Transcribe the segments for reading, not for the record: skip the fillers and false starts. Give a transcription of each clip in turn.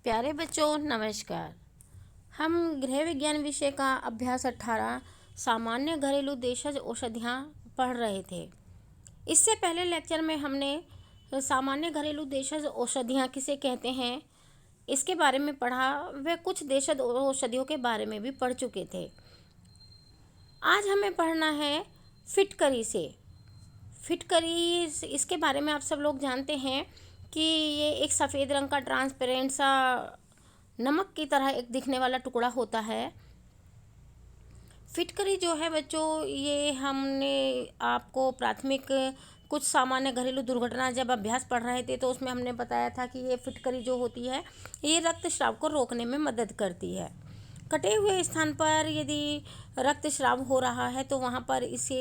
प्यारे बच्चों नमस्कार। हम गृह विज्ञान विषय का अभ्यास 18 सामान्य घरेलू देशज औषधियाँ पढ़ रहे थे। इससे पहले लेक्चर में हमने सामान्य घरेलू देशज औषधियाँ किसे कहते हैं इसके बारे में पढ़ा। वे कुछ देशज औषधियों के बारे में भी पढ़ चुके थे। आज हमें पढ़ना है फिटकरी से। फिटकरी इसके बारे में आप सब लोग जानते हैं कि ये एक सफ़ेद रंग का ट्रांसपेरेंट सा नमक की तरह एक दिखने वाला टुकड़ा होता है। फिटकरी जो है बच्चों, ये हमने आपको प्राथमिक कुछ सामान्य घरेलू दुर्घटना जब अभ्यास पढ़ रहे थे तो उसमें हमने बताया था कि ये फिटकरी जो होती है ये रक्तस्राव को रोकने में मदद करती है। कटे हुए स्थान पर यदि रक्तस्राव हो रहा है तो वहाँ पर इसे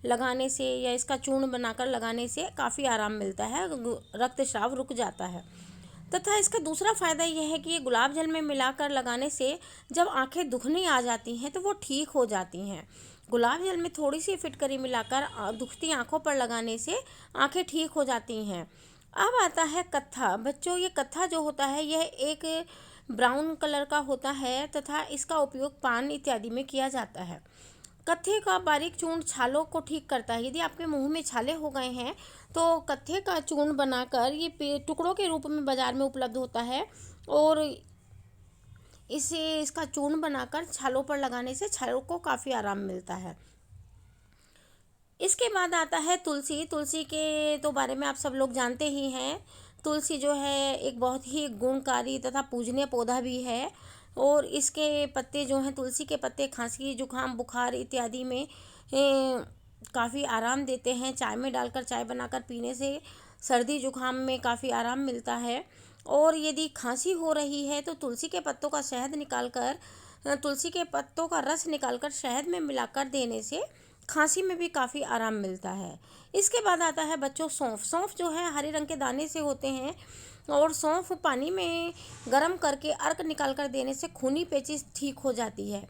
लगाने से या इसका चूर्ण बनाकर लगाने से काफ़ी आराम मिलता है, रक्तस्राव रुक जाता है। तथा इसका दूसरा फ़ायदा यह है कि ये गुलाब जल में मिलाकर लगाने से जब आंखें दुखने आ जाती हैं तो वो ठीक हो जाती हैं। गुलाब जल में थोड़ी सी फिटकरी मिलाकर दुखती आंखों पर लगाने से आंखें ठीक हो जाती हैं। अब आता है कत्था। बच्चों, ये कत्था जो होता है यह एक ब्राउन कलर का होता है तथा इसका उपयोग पान इत्यादि में किया जाता है। कत्थे का बारीक चूर्ण छालों को ठीक करता है। यदि आपके मुंह में छाले हो गए हैं तो कत्थे का चूर्ण बनाकर ये टुकड़ों के रूप में बाज़ार में उपलब्ध होता है और इसका चूर्ण बनाकर छालों पर लगाने से छालों को काफ़ी आराम मिलता है। इसके बाद आता है तुलसी। तुलसी के तो बारे में आप सब लोग जानते ही हैं। तुलसी जो है एक बहुत ही गुणकारी तथा पूजनीय पौधा भी है और इसके पत्ते जो हैं, तुलसी के पत्ते खांसी जुकाम बुखार इत्यादि में काफ़ी आराम देते हैं। चाय में डालकर चाय बनाकर पीने से सर्दी जुकाम में काफ़ी आराम मिलता है। और यदि खांसी हो रही है तो तुलसी के पत्तों का शहद निकालकर तुलसी के पत्तों का रस निकालकर शहद में मिलाकर देने से खांसी में भी काफ़ी आराम मिलता है। इसके बाद आता है बच्चों सौंफ। सौंफ जो है हरे रंग के दाने से होते हैं और सौंफ पानी में गर्म करके अर्क निकाल कर देने से खूनी पेचिश ठीक हो जाती है।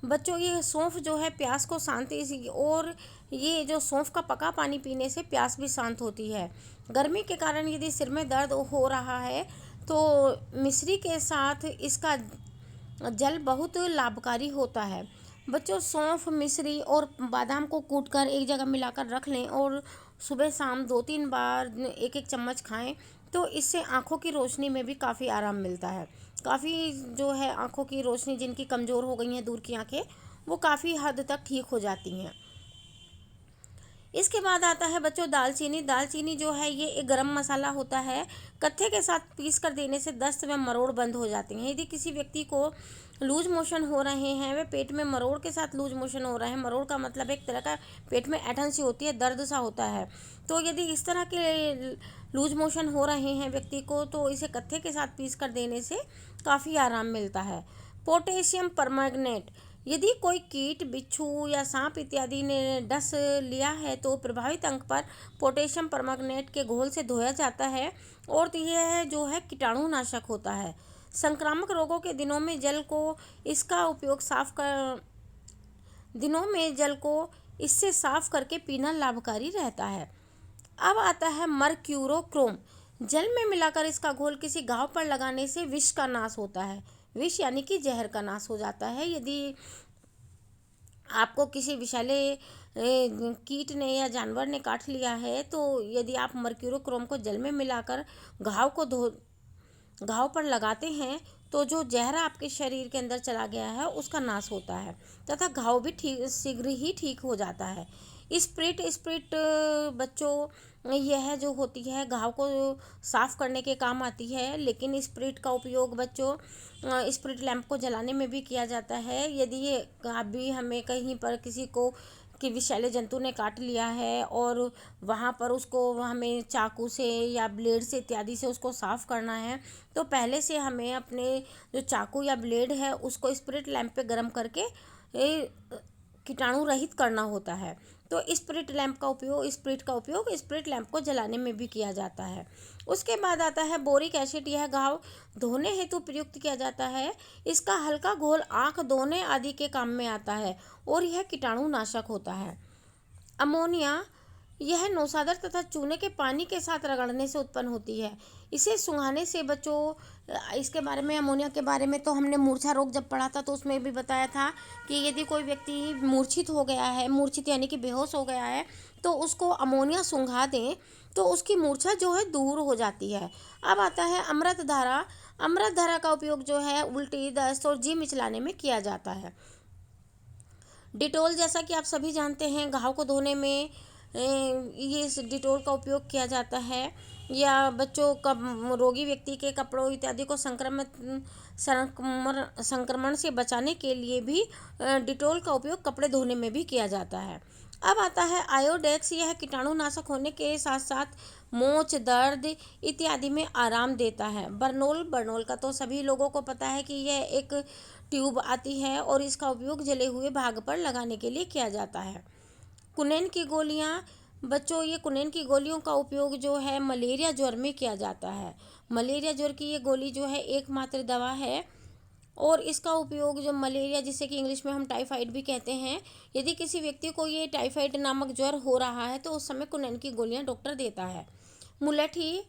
बच्चों, ये सौंफ जो है प्यास को शांति और ये जो सौंफ का पका पानी पीने से प्यास भी शांत होती है। गर्मी के कारण यदि सिर में दर्द हो रहा है तो मिश्री के साथ इसका जल बहुत लाभकारी होता है। बच्चों, सौंफ मिश्री और बादाम को कूटकर एक जगह मिलाकर रख लें और सुबह शाम 2-3 बार 1-1 चम्मच खाएं तो इससे आँखों की रोशनी में भी काफ़ी आराम मिलता है। काफ़ी जो है आँखों की रोशनी जिनकी कमज़ोर हो गई हैं, दूर की आँखें, वो काफ़ी हद तक ठीक हो जाती हैं। इसके बाद आता है बच्चों दालचीनी। दालचीनी जो है ये एक गरम मसाला होता है। कत्थे के साथ पीस कर देने से दस्त व मरोड़ बंद हो जाते हैं। यदि किसी व्यक्ति को लूज मोशन हो रहे हैं, वे पेट में मरोड़ के साथ लूज मोशन हो रहे हैं, मरोड़ का मतलब एक तरह का पेट में ऐंठन सी होती है, दर्द सा होता है, तो यदि इस तरह के लूज मोशन हो रहे हैं व्यक्ति को तो इसे कत्थे के साथ पीस कर देने से काफ़ी आराम मिलता है। Potassium permanganate. यदि कोई कीट बिच्छू या सांप इत्यादि ने डस लिया है तो प्रभावित अंग पर पोटेशियम परमैंगनेट के घोल से धोया जाता है और तो यह जो है कीटाणुनाशक होता है। संक्रामक रोगों के दिनों में जल को इससे साफ करके पीना लाभकारी रहता है। अब आता है मर्क्यूरोक्रोम। जल में मिलाकर इसका घोल किसी घाव पर लगाने से विष का नाश होता है। विष यानी कि जहर का नाश हो जाता है। यदि आपको किसी विषैले कीट ने या जानवर ने काट लिया है तो यदि आप मर्क्यूरोक्रोम को जल में मिलाकर घाव पर लगाते हैं तो जो जहर आपके शरीर के अंदर चला गया है उसका नाश होता है तथा घाव भी शीघ्र ही ठीक हो जाता है। स्प्रिट बच्चों यह जो होती है घाव को साफ़ करने के काम आती है, लेकिन स्प्रिट का उपयोग बच्चों स्प्रिट लैंप को जलाने में भी किया जाता है। यदि ये अभी हमें कहीं पर किसी को कि विषैले जंतु ने काट लिया है और वहाँ पर उसको हमें चाकू से या ब्लेड से इत्यादि से उसको साफ़ करना है तो पहले से हमें अपने जो चाकू या ब्लेड है उसको स्प्रिट लैंप पे गर्म करके कीटाणु रहित करना होता है। तो स्प्रिट का उपयोग स्प्रिट लैंप को जलाने में भी किया जाता है। उसके बाद आता है बोरिक एसिड। यह घाव धोने हेतु प्रयुक्त किया जाता है। इसका हल्का घोल आँख धोने आदि के काम में आता है और यह कीटाणुनाशक होता है। अमोनिया। यह नौसादर तथा चूने के पानी के साथ रगड़ने से उत्पन्न होती है। इसे सूंघाने से बच्चों, इसके बारे में, अमोनिया के बारे में तो हमने मूर्छा रोग जब पढ़ा था तो उसमें भी बताया था कि यदि कोई व्यक्ति मूर्छित हो गया है, मूर्छित यानी कि बेहोश हो गया है, तो उसको अमोनिया सूंघा दें तो उसकी मूर्छा जो है दूर हो जाती है। अब आता है अमृत धारा। अमृत धारा का उपयोग जो है उल्टी, दस्त और जी मिचलाने में किया जाता है। डिटोल, जैसा कि आप सभी जानते हैं, घाव को धोने में ये इस डिटोल का उपयोग किया जाता है, या बच्चों का, रोगी व्यक्ति के कपड़ों इत्यादि को संक्रमण से बचाने के लिए भी डिटोल का उपयोग कपड़े धोने में भी किया जाता है। अब आता है आयोडेक्स। यह कीटाणुनाशक होने के साथ साथ मोच, दर्द इत्यादि में आराम देता है। बर्नोल, बर्नोल का तो सभी लोगों को पता है कि यह एक ट्यूब आती है और इसका उपयोग जले हुए भाग पर लगाने के लिए किया जाता है। कुनैन की गोलियां, बच्चों ये कुनैन की गोलियों का उपयोग जो है मलेरिया ज्वर में किया जाता है। मलेरिया ज्वर की ये गोली जो है एकमात्र दवा है, और इसका उपयोग जो मलेरिया, जिसे कि इंग्लिश में हम टाइफाइड भी कहते हैं, यदि किसी व्यक्ति को ये टाइफाइड नामक ज्वर हो रहा है तो उस समय कुनैन की गोलियां डॉक्टर देता है। मुलेठी,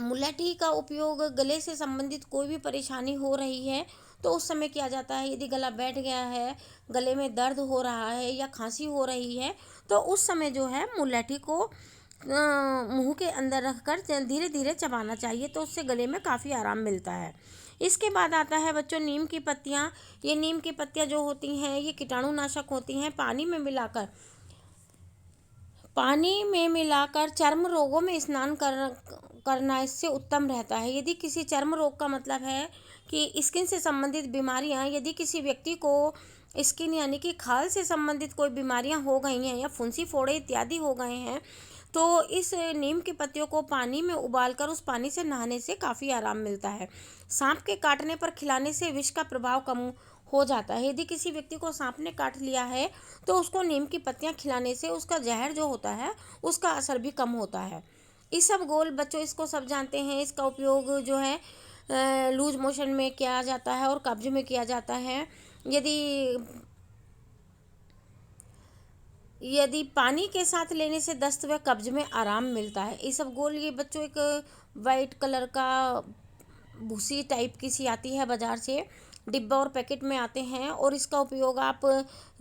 मुलेठी का उपयोग गले से संबंधित कोई भी परेशानी हो रही है तो उस समय किया जाता है। यदि गला बैठ गया है, गले में दर्द हो रहा है या खांसी हो रही है तो उस समय जो है मुलेठी को मुंह के अंदर रखकर धीरे धीरे चबाना चाहिए, तो उससे गले में काफ़ी आराम मिलता है। इसके बाद आता है बच्चों नीम की पत्तियाँ। ये नीम की पत्तियाँ जो होती हैं ये कीटाणुनाशक होती हैं। पानी में मिलाकर चर्म रोगों में स्नान करना इससे उत्तम रहता है। यदि किसी चर्म रोग का मतलब है कि स्किन से संबंधित बीमारियां, यदि किसी व्यक्ति को स्किन यानी कि खाल से संबंधित कोई बीमारियां हो गई हैं या फुंसी फोड़े इत्यादि हो गए हैं, तो इस नीम की पत्तियों को पानी में उबालकर उस पानी से नहाने से काफ़ी आराम मिलता है। सांप के काटने पर खिलाने से विष का प्रभाव कम हो जाता है। यदि किसी व्यक्ति को सांप ने काट लिया है तो उसको नीम की पत्तियां खिलाने से उसका जहर जो होता है उसका असर भी कम होता है। इसबगोल, बच्चों इसको सब जानते हैं। इसका उपयोग जो है लूज मोशन में किया जाता है और कब्ज में किया जाता है। यदि पानी के साथ लेने से दस्त व कब्ज में आराम मिलता है। इसबगोल, ये बच्चों एक वाइट कलर का भूसी टाइप की सी आती है बाज़ार से, डिब्बा और पैकेट में आते हैं, और इसका उपयोग आप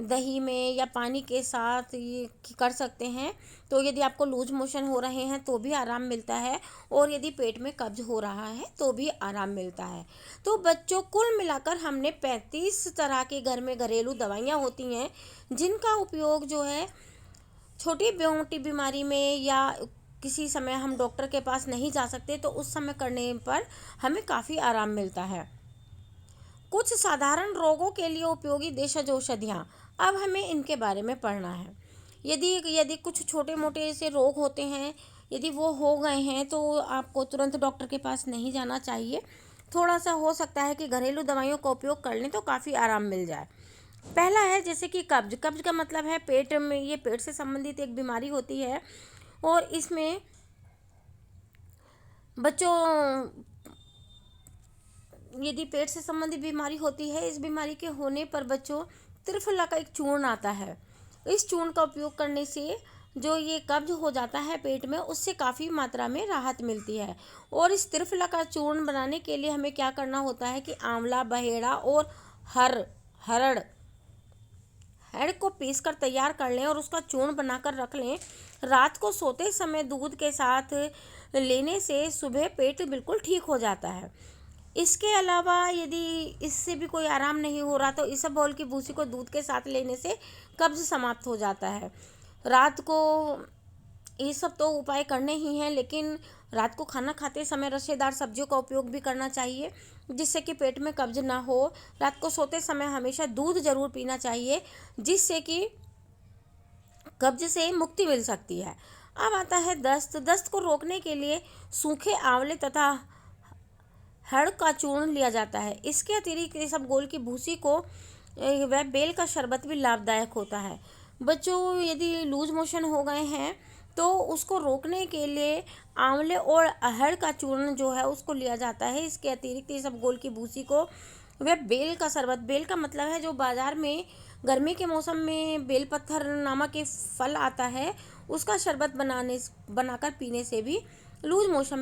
दही में या पानी के साथ ये कर सकते हैं। तो यदि आपको लूज मोशन हो रहे हैं तो भी आराम मिलता है, और यदि पेट में कब्ज हो रहा है तो भी आराम मिलता है। तो बच्चों कुल मिलाकर हमने 35 तरह के घर में घरेलू दवाइयाँ होती हैं जिनका उपयोग जो है छोटी मोटी बीमारी में, या किसी समय हम डॉक्टर के पास नहीं जा सकते तो उस समय करने पर हमें काफ़ी आराम मिलता है। कुछ साधारण रोगों के लिए उपयोगी देशज औषधियाँ, अब हमें इनके बारे में पढ़ना है। यदि यदि कुछ छोटे मोटे ऐसे रोग होते हैं, यदि वो हो गए हैं तो आपको तुरंत डॉक्टर के पास नहीं जाना चाहिए। थोड़ा सा हो सकता है कि घरेलू दवाइयों का उपयोग कर लें तो काफ़ी आराम मिल जाए। पहला है जैसे कि कब्ज। कब्ज का मतलब है पेट में, ये पेट से संबंधित एक बीमारी होती है, और इसमें बच्चों यदि पेट से संबंधित बीमारी होती है, इस बीमारी के होने पर बच्चों त्रिफला का एक चूर्ण आता है। इस चूर्ण का उपयोग करने से जो ये कब्ज हो जाता है पेट में, उससे काफ़ी मात्रा में राहत मिलती है। और इस त्रिफला का चूर्ण बनाने के लिए हमें क्या करना होता है कि आंवला, बहेड़ा और हरड़ को पीस कर तैयार कर लें और उसका चूर्ण बनाकर रख लें। रात को सोते समय दूध के साथ लेने से सुबह पेट बिल्कुल ठीक हो जाता है। इसके अलावा यदि इससे भी कोई आराम नहीं हो रहा तो इसबगोल की भूसी को दूध के साथ लेने से कब्ज समाप्त हो जाता है। रात को ये सब तो उपाय करने ही हैं, लेकिन रात को खाना खाते समय रसेदार सब्जियों का उपयोग भी करना चाहिए जिससे कि पेट में कब्ज ना हो। रात को सोते समय हमेशा दूध ज़रूर पीना चाहिए जिससे कि कब्ज से मुक्ति मिल सकती है। अब आता है दस्त। दस्त को रोकने के लिए सूखे आंवले तथा हड़ का चूर्ण लिया जाता है। इसके अतिरिक्त इसबगोल की भूसी को वह बेल का शरबत भी लाभदायक होता है। बच्चों यदि लूज मोशन हो गए हैं तो उसको रोकने के लिए आंवले और अरहर का चूर्ण जो है उसको लिया जाता है। इसके अतिरिक्त इसबगोल की भूसी को वह बेल का शरबत, बेल का मतलब है जो बाज़ार में गर्मी के मौसम में बेलपत्थर नामक एक फल आता है, उसका शरबत बनाकर पीने से भी लूज मोशन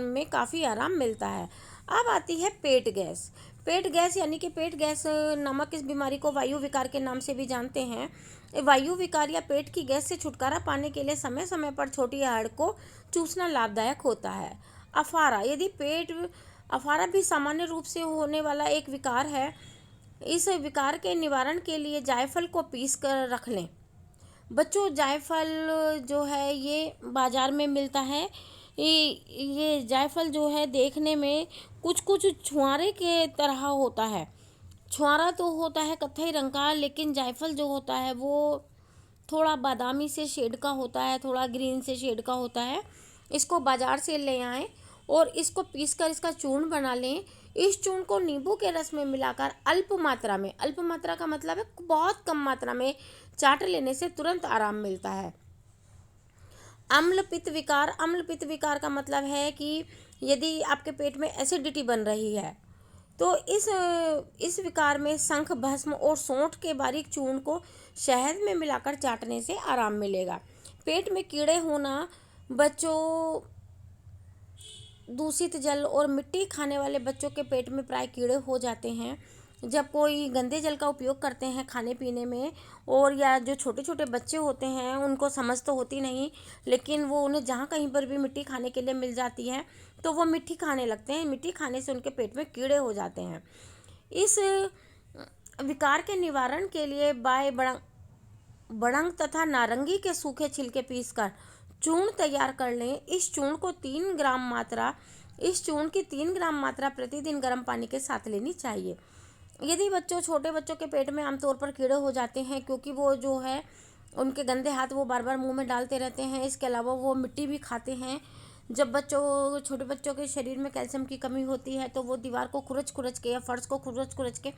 में काफ़ी आराम मिलता है। अब आती है पेट गैस। पेट गैस यानी कि पेट गैस नामक इस बीमारी को वायु विकार के नाम से भी जानते हैं। वायु विकार या पेट की गैस से छुटकारा पाने के लिए समय समय पर छोटी आहार को चूसना लाभदायक होता है। अफारा यदि पेट अफारा भी सामान्य रूप से होने वाला एक विकार है। इस विकार के निवारण के लिए जायफल को पीस कर रख लें। बच्चों, जायफल जो है ये बाज़ार में मिलता है। ये जायफल जो है देखने में कुछ कुछ छुआरे के तरह होता है। छुआरा तो होता है कत्थई रंग का, लेकिन जायफल जो होता है वो थोड़ा बादामी से शेड का होता है, थोड़ा ग्रीन से शेड का होता है। इसको बाज़ार से ले आएँ और इसको पीसकर इसका चूर्ण बना लें। इस चूर्ण को नींबू के रस में मिलाकर अल्प मात्रा का मतलब है बहुत कम मात्रा में चाट लेने से तुरंत आराम मिलता है। अम्ल पित्त विकार का मतलब है कि यदि आपके पेट में एसिडिटी बन रही है तो इस विकार में शंख, भस्म और सौंठ के बारीक चूर्ण को शहद में मिलाकर चाटने से आराम मिलेगा। पेट में कीड़े होना, बच्चों, दूषित जल और मिट्टी खाने वाले बच्चों के पेट में प्राय कीड़े हो जाते हैं जब कोई गंदे जल का उपयोग करते हैं खाने पीने में। और या जो छोटे छोटे बच्चे होते हैं उनको समझ तो होती नहीं, लेकिन वो उन्हें जहाँ कहीं पर भी मिट्टी खाने के लिए मिल जाती है तो वो मिट्टी खाने लगते हैं। मिट्टी खाने से उनके पेट में कीड़े हो जाते हैं। इस विकार के निवारण के लिए बड़ंग तथा नारंगी के सूखे छिलके पीसकर चूर्ण तैयार कर लें। इस चूर्ण की 3 ग्राम मात्रा प्रतिदिन गर्म पानी के साथ लेनी चाहिए। यदि छोटे बच्चों के पेट में आमतौर पर कीड़े हो जाते हैं क्योंकि वो जो है उनके गंदे हाथ वो बार बार मुंह में डालते रहते हैं, इसके अलावा वो मिट्टी भी खाते हैं। जब छोटे बच्चों के शरीर में कैल्शियम की कमी होती है तो वो दीवार को खुरच खुरच के या फर्श को खुरच खुरच के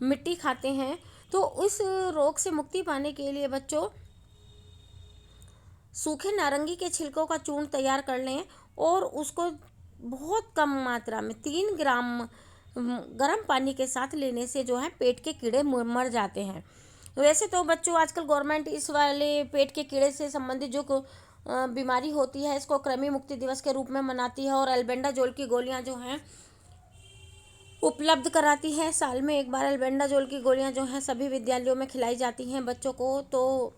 मिट्टी खाते हैं। तो उस रोग से मुक्ति पाने के लिए बच्चों सूखे नारंगी के छिलकों का चूर्ण तैयार कर लें और उसको बहुत कम मात्रा में 3 ग्राम गर्म पानी के साथ लेने से जो है पेट के कीड़े मर जाते हैं। वैसे तो बच्चों आजकल गवर्नमेंट इस वाले पेट के कीड़े से संबंधित जो बीमारी होती है इसको कृमि मुक्ति दिवस के रूप में मनाती है और एल्बेंडाजोल की गोलियां जो हैं उपलब्ध कराती है। साल में एक बार एल्बेंडाजोल की गोलियां जो हैं सभी विद्यालयों में खिलाई जाती हैं बच्चों को। तो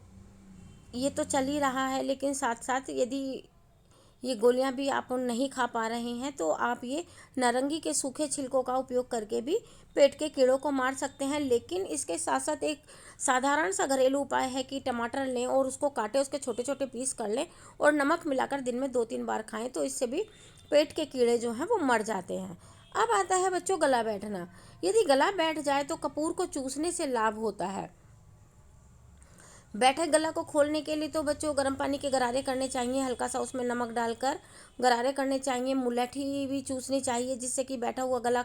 ये तो चल ही रहा है, लेकिन साथ साथ यदि ये गोलियां भी आप नहीं खा पा रहे हैं तो आप ये नारंगी के सूखे छिलकों का उपयोग करके भी पेट के कीड़ों को मार सकते हैं। लेकिन इसके साथ साथ एक साधारण सा घरेलू उपाय है कि टमाटर लें और उसको काटें, उसके छोटे छोटे पीस कर लें और नमक मिलाकर दिन में 2-3 बार खाएं तो इससे भी पेट के कीड़े जो हैं वो मर जाते हैं। अब आता है बच्चों गला बैठना। यदि गला बैठ जाए तो कपूर को चूसने से लाभ होता है। बैठे गला को खोलने के लिए तो बच्चों गर्म पानी के गरारे करने चाहिए, हल्का सा उसमें नमक डालकर गरारे करने चाहिए। मुलैठी भी चूसनी चाहिए जिससे कि बैठा हुआ गला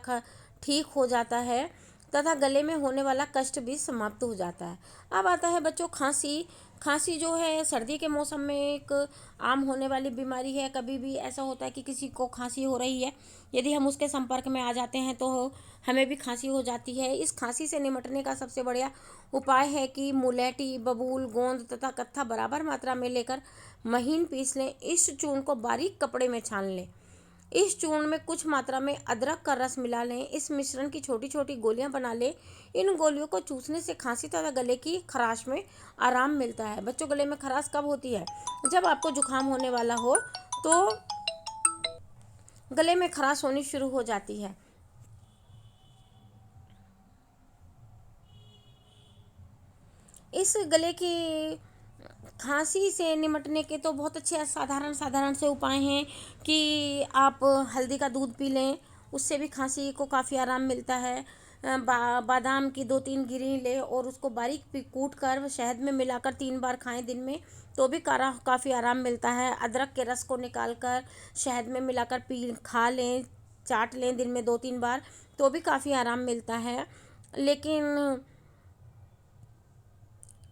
ठीक हो जाता है तथा गले में होने वाला कष्ट भी समाप्त हो जाता है। अब आता है बच्चों खांसी जो है सर्दी के मौसम में एक आम होने वाली बीमारी है। कभी भी ऐसा होता है कि किसी को खांसी हो रही है, यदि हम उसके संपर्क में आ जाते हैं तो हमें भी खांसी हो जाती है। इस खांसी से निपटने का सबसे बढ़िया उपाय है कि मुलैठी, बबूल, गोंद तथा कत्था बराबर मात्रा में लेकर महीन पीस लें। इस चूर्ण को बारीक कपड़े में छान लें। इस चूर्ण में कुछ मात्रा में अदरक का रस मिला लें। इस मिश्रण की छोटी छोटी गोलियां बना लें। इन गोलियों को चूसने से खांसी तथा गले की खराश में आराम मिलता है। बच्चों, गले में खराश कब होती है? जब आपको जुकाम होने वाला हो तो गले में खराश होनी शुरू हो जाती है। इस गले की खांसी से निपटने के तो बहुत अच्छे साधारण से उपाय हैं कि आप हल्दी का दूध पी लें, उससे भी खांसी को काफ़ी आराम मिलता है। बादाम की 2-3 गिरी लें और उसको बारीक कूट कर शहद में मिलाकर 3 बार खाएं दिन में, तो भी काफ़ी आराम मिलता है। अदरक के रस को निकाल कर शहद में मिलाकर खा लें, चाट लें दिन में 2-3 बार, तो भी काफ़ी आराम मिलता है। लेकिन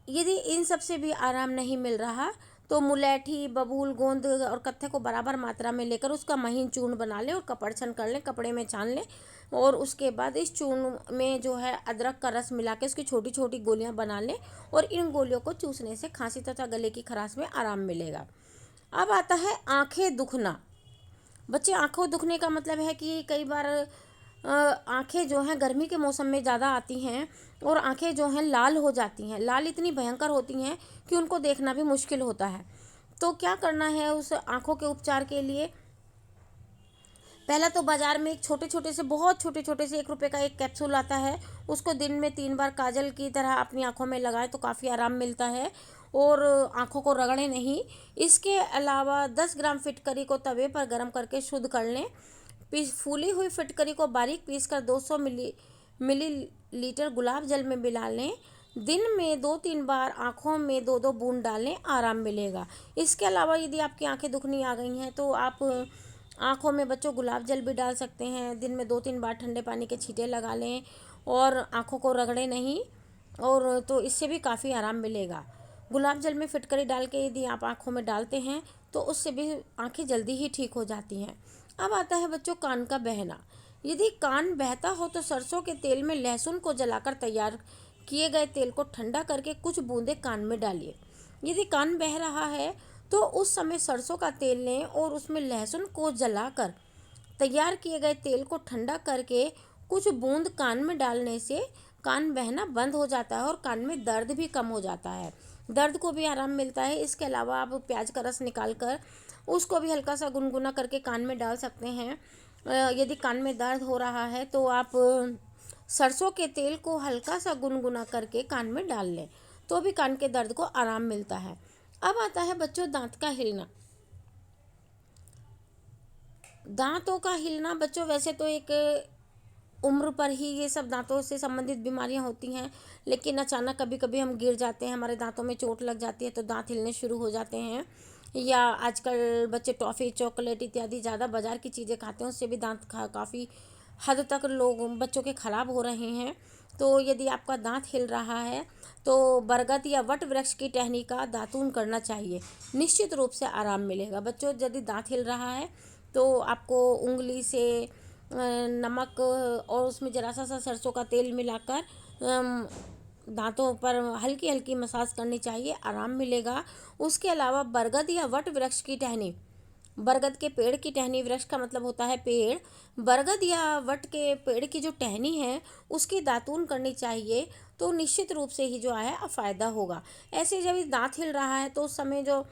यदि इन सब से भी आराम नहीं मिल रहा तो मुलैठी, बबूल, गोंद और कत्थे को बराबर मात्रा में लेकर उसका महीन चूर्ण बना लें और कपड़छन कर लें, कपड़े में छान लें। और उसके बाद इस चूर्ण में जो है अदरक का रस मिला के उसकी छोटी छोटी गोलियां बना लें और इन गोलियों को चूसने से खांसी तथा गले की खराश में आराम मिलेगा। अब आता है आंखें दुखना। बच्चे, आंखों दुखने का मतलब है कि कई बार आंखें जो हैं गर्मी के मौसम में ज़्यादा आती हैं और आंखें जो हैं लाल हो जाती हैं। लाल इतनी भयंकर होती हैं कि उनको देखना भी मुश्किल होता है। तो क्या करना है उस आंखों के उपचार के लिए? पहला तो बाज़ार में एक छोटे छोटे से, बहुत छोटे छोटे से 1 रुपये का एक कैप्सूल आता है, उसको दिन में 3 बार काजल की तरह अपनी आंखों में लगाएं तो काफ़ी आराम मिलता है। और आंखों को रगड़ें नहीं। इसके अलावा 10 ग्राम फिटकरी को तवे पर गर्म करके शुद्ध कर लें। फूली हुई फिटकरी को बारीक पीसकर 200 मिलीलीटर गुलाब जल में मिला लें। दिन में 2-3 बार आँखों में 2-2 बूंद डालें, आराम मिलेगा। इसके अलावा यदि आपकी आंखें दुखनी आ गई हैं तो आप आँखों में बच्चों गुलाब जल भी डाल सकते हैं। दिन में 2-3 बार ठंडे पानी के छींटे लगा लें और आँखों को रगड़े नहीं, और तो इससे भी काफ़ी आराम मिलेगा। गुलाब जल में फिटकरी डाल के यदि आप आँखों में डालते हैं तो उससे भी आँखें जल्दी ही ठीक हो जाती हैं। अब आता है बच्चों कान का बहना। यदि कान बहता हो तो सरसों के तेल में लहसुन को जलाकर तैयार किए गए तेल को ठंडा करके कुछ बूंदें कान में डालिए। यदि कान बह रहा है तो उस समय सरसों का तेल लें और उसमें लहसुन को जलाकर तैयार किए गए तेल को ठंडा करके कुछ बूंद कान में डालने से कान बहना बंद हो जाता है और कान में दर्द भी कम हो जाता है, दर्द को भी आराम मिलता है। इसके अलावा आप प्याज का रस निकाल कर उसको भी हल्का सा गुनगुना करके कान में डाल सकते हैं। यदि कान में दर्द हो रहा है तो आप सरसों के तेल को हल्का सा गुनगुना करके कान में डाल लें, तो भी कान के दर्द को आराम मिलता है। अब आता है बच्चों दांत का हिलना। दांतों का हिलना बच्चों वैसे तो एक उम्र पर ही ये सब दांतों से संबंधित बीमारियां होती हैं, लेकिन अचानक कभी कभी हम गिर जाते हैं, हमारे दांतों में चोट लग जाती है तो दांत हिलने शुरू हो जाते हैं। या आजकल बच्चे टॉफ़ी, चॉकलेट इत्यादि ज़्यादा बाज़ार की चीज़ें खाते हैं, उससे भी दांत काफ़ी हद तक लोग बच्चों के ख़राब हो रहे हैं। तो यदि आपका दांत हिल रहा है तो बरगद या वट वृक्ष की टहनी का दातून करना चाहिए, निश्चित रूप से आराम मिलेगा। बच्चों, यदि दांत हिल रहा है तो आपको उंगली से नमक और उसमें ज़रा सा सरसों का तेल मिलाकर दांतों पर हल्की हल्की मसाज करनी चाहिए, आराम मिलेगा। उसके अलावा बरगद या वट वृक्ष की टहनी, बरगद के पेड़ की टहनी, वृक्ष का मतलब होता है पेड़, बरगद या वट के पेड़ की जो टहनी है उसकी दातून करनी चाहिए, तो निश्चित रूप से ही जो है फ़ायदा होगा। ऐसे जब दांत हिल रहा है तो उस समय जो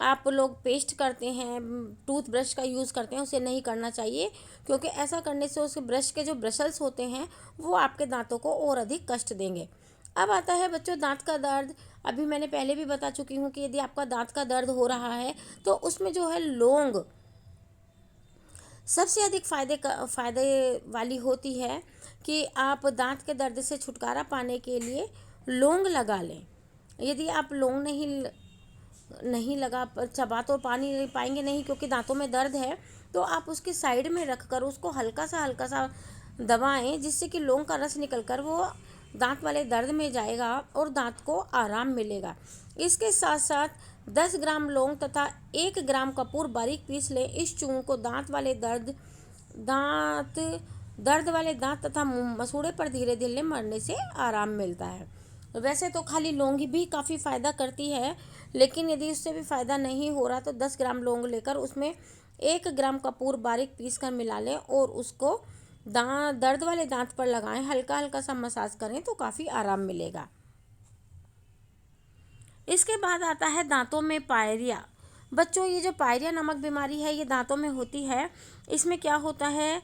आप लोग पेस्ट करते हैं, टूथब्रश का यूज़ करते हैं, उसे नहीं करना चाहिए, क्योंकि ऐसा करने से उस ब्रश के जो ब्रशल्स होते हैं वो आपके दांतों को और अधिक कष्ट देंगे। अब आता है बच्चों दांत का दर्द। अभी मैंने पहले भी बता चुकी हूँ कि यदि आपका दांत का दर्द हो रहा है तो उसमें जो है लौंग सबसे अधिक फ़ायदे वाली होती है कि आप दांत के दर्द से छुटकारा पाने के लिए लौंग लगा लें। यदि आप लौंग नहीं लगा, चबा तो पानी पाएंगे नहीं क्योंकि दांतों में दर्द है, तो आप उसके साइड में रखकर उसको हल्का सा दबाएं, जिससे कि लौंग का रस निकलकर वो दांत वाले दर्द में जाएगा और दांत को आराम मिलेगा। इसके साथ साथ 10 ग्राम लौंग तथा 1 ग्राम कपूर बारीक पीस लें। इस चूर्ण को दर्द वाले दांत तथा मसूड़े पर धीरे धीरे मरने से आराम मिलता है। वैसे तो खाली लौंग भी काफ़ी फ़ायदा करती है, लेकिन यदि उससे भी फ़ायदा नहीं हो रहा तो 10 ग्राम लौंग लेकर उसमें 1 ग्राम कपूर बारीक पीस कर मिला लें और उसको दर्द वाले दांत पर लगाएं, हल्का हल्का सा मसाज करें तो काफ़ी आराम मिलेगा। इसके बाद आता है दांतों में पायरिया। बच्चों, ये जो पायरिया नामक बीमारी है ये दांतों में होती है। इसमें क्या होता है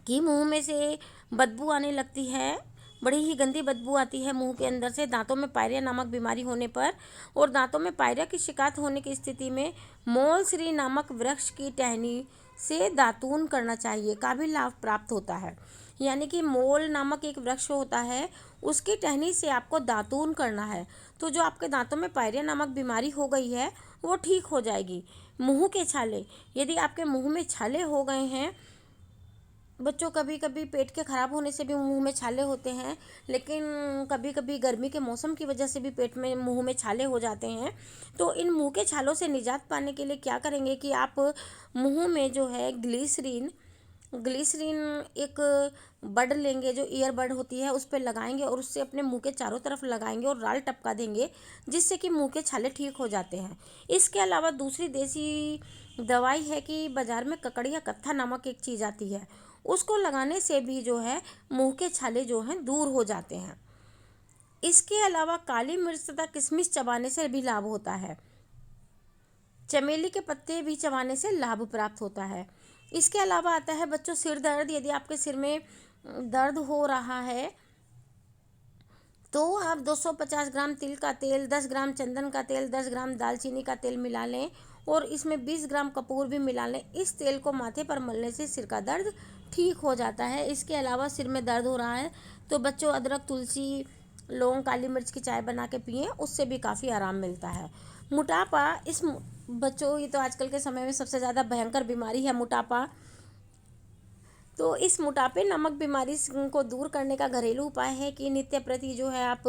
कि मुंह में से बदबू आने लगती है, बड़ी ही गंदी बदबू आती है मुंह के अंदर से दांतों में पायरिया नामक बीमारी होने पर। और दांतों में पायरिया की शिकायत होने की स्थिति में मोलश्री नामक वृक्ष की टहनी से दातून करना चाहिए, काफ़ी लाभ प्राप्त होता है। यानी कि मोल नामक एक वृक्ष होता है, उसकी टहनी से आपको दातून करना है, तो जो आपके दांतों में पायरिया नामक बीमारी हो गई है वो ठीक हो जाएगी। मुंह के छाले, यदि आपके मुंह में छाले हो गए हैं बच्चों कभी कभी पेट के ख़राब होने से भी मुंह में छाले होते हैं, लेकिन कभी कभी गर्मी के मौसम की वजह से भी पेट में मुंह में छाले हो जाते हैं। तो इन मुंह के छालों से निजात पाने के लिए क्या करेंगे कि आप मुंह में जो है ग्लिसरीन ग्लिसरीन एक बड लेंगे, जो ईयरबड होती है उस पर लगाएंगे और उससे अपने मुंह के चारों तरफ लगाएंगे और राल टपका देंगे, जिससे कि मुंह के छाले ठीक हो जाते हैं। इसके अलावा दूसरी देसी दवाई है कि बाज़ार में ककड़ी या कत्था नामक एक चीज़ आती है, उसको लगाने से भी जो है मुंह के छाले जो हैं दूर हो जाते हैं। इसके अलावा काली मिर्च तथा किशमिश चबाने से भी लाभ होता है। चमेली के पत्ते भी चबाने से लाभ प्राप्त होता है। इसके अलावा आता है बच्चों सिर दर्द। यदि आपके सिर में दर्द हो रहा है तो आप 250 ग्राम तिल का तेल, 10 ग्राम चंदन का तेल, 10 ग्राम दालचीनी का तेल मिला लें और इसमें 20 ग्राम कपूर भी मिला लें। इस तेल को माथे पर मलने से सिर का दर्द ठीक हो जाता है। इसके अलावा सिर में दर्द हो रहा है तो बच्चों अदरक, तुलसी, लौंग, काली मिर्च की चाय बना के पिएं, उससे भी काफ़ी आराम मिलता है। मोटापा बच्चों ये तो आजकल के समय में सबसे ज़्यादा भयंकर बीमारी है मोटापा। तो इस मोटापे नामक बीमारी को दूर करने का घरेलू उपाय है कि नित्य प्रति जो है आप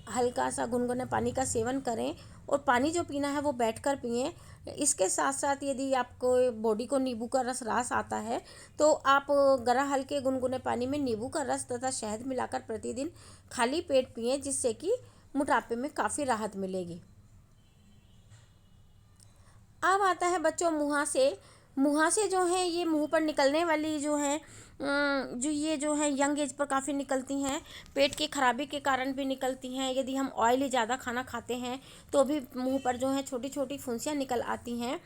हल्का सा गुनगुने पानी का सेवन करें और पानी जो पीना है वो बैठकर पिएं। इसके साथ साथ यदि आपको बॉडी को नींबू का रस रास आता है तो आप गरा हल्के गुनगुने पानी में नींबू का रस तथा शहद मिलाकर प्रतिदिन खाली पेट पिएं, जिससे कि मोटापे में काफ़ी राहत मिलेगी। अब आता है बच्चों मुहासे। मुहासे जो हैं ये मुंह पर निकलने वाली जो हैं जो ये जो है यंग एज पर काफ़ी निकलती हैं, पेट की खराबी के कारण भी निकलती हैं। यदि हम ऑयली ज़्यादा खाना खाते हैं तो भी मुंह पर जो है छोटी छोटी फुंसियाँ निकल आती हैं।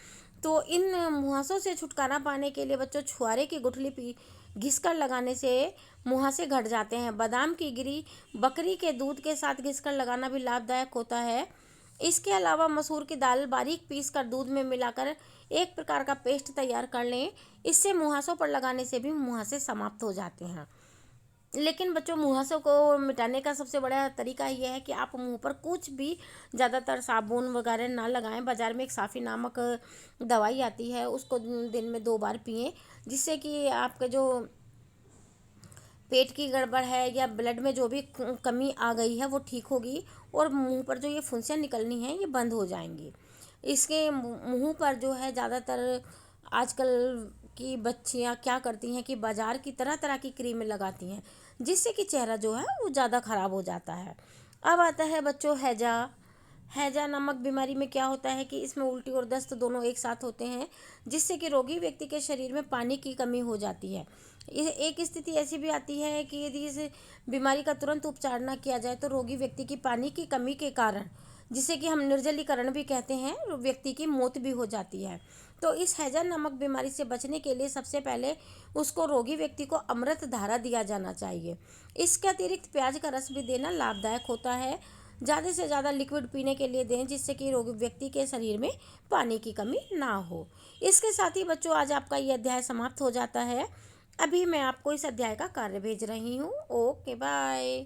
तो इन मुहासों से छुटकारा पाने के लिए बच्चों छुआरे की गुठली पी घिस कर लगाने से मुहासे घट जाते हैं। बादाम की गिरी बकरी के दूध के साथ घिस कर लगाना भी लाभदायक होता है। इसके अलावा मसूर की दाल बारीक पीस कर दूध में मिलाकर एक प्रकार का पेस्ट तैयार कर लें। इससे मुहासों पर लगाने से भी मुहासे समाप्त हो जाते हैं। लेकिन बच्चों मुहासों को मिटाने का सबसे बड़ा तरीका यह है कि आप मुंह पर कुछ भी ज़्यादातर साबुन वगैरह ना लगाएं। बाज़ार में एक साफ़ी नामक दवाई आती है, उसको दिन में 2 बार पिएं, जिससे कि आपके जो पेट की गड़बड़ है या ब्लड में जो भी कमी आ गई है वो ठीक होगी और मुंह पर जो ये फुंसियाँ निकलनी हैं ये बंद हो जाएंगी। इसके मुंह पर जो है ज़्यादातर आजकल की बच्चियाँ क्या करती हैं कि बाज़ार की तरह तरह की क्रीमें लगाती हैं, जिससे कि चेहरा जो है वो ज़्यादा ख़राब हो जाता है। अब आता है बच्चों हैजा। हैजा नामक बीमारी में क्या होता है कि इसमें उल्टी और दस्त दोनों एक साथ होते हैं, जिससे कि रोगी व्यक्ति के शरीर में पानी की कमी हो जाती है। एक स्थिति ऐसी भी आती है कि यदि इस बीमारी का तुरंत उपचार ना किया जाए तो रोगी व्यक्ति की पानी की कमी के कारण, जिसे कि हम निर्जलीकरण भी कहते हैं, व्यक्ति की मौत भी हो जाती है। तो इस हैजा नामक बीमारी से बचने के लिए सबसे पहले उसको रोगी व्यक्ति को अमृत धारा दिया जाना चाहिए। इसके अतिरिक्त प्याज का रस भी देना लाभदायक होता है। ज़्यादा से ज़्यादा लिक्विड पीने के लिए दें, जिससे कि रोगी व्यक्ति के शरीर में पानी की कमी ना हो। इसके साथ ही बच्चों आज आपका ये अध्याय समाप्त हो जाता है। अभी मैं आपको इस अध्याय का कार्य भेज रही हूँ। Okay bye.